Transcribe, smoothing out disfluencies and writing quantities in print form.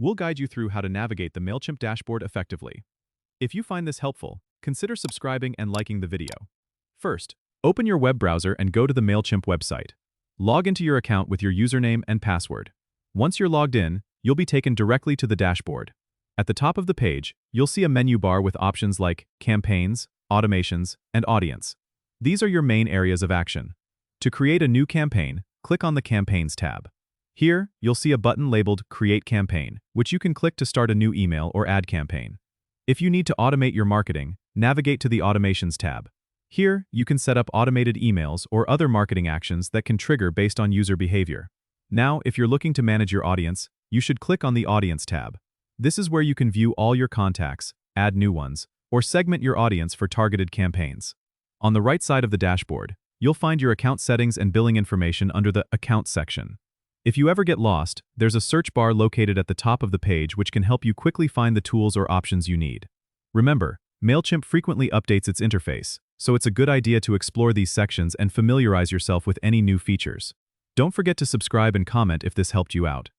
We'll guide you through how to navigate the Mailchimp dashboard effectively. If you find this helpful, consider subscribing and liking the video. First, open your web browser and go to the Mailchimp website. Log into your account with your username and password. Once you're logged in, you'll be taken directly to the dashboard. At the top of the page, you'll see a menu bar with options like Campaigns, Automations, and Audience. These are your main areas of action. To create a new campaign, click on the Campaigns tab. Here, you'll see a button labeled Create Campaign, which you can click to start a new email or ad campaign. If you need to automate your marketing, navigate to the Automations tab. Here, you can set up automated emails or other marketing actions that can trigger based on user behavior. Now, if you're looking to manage your audience, you should click on the Audience tab. This is where you can view all your contacts, add new ones, or segment your audience for targeted campaigns. On the right side of the dashboard, you'll find your account settings and billing information under the Accounts section. If you ever get lost, there's a search bar located at the top of the page which can help you quickly find the tools or options you need. Remember, Mailchimp frequently updates its interface, so it's a good idea to explore these sections and familiarize yourself with any new features. Don't forget to subscribe and comment if this helped you out.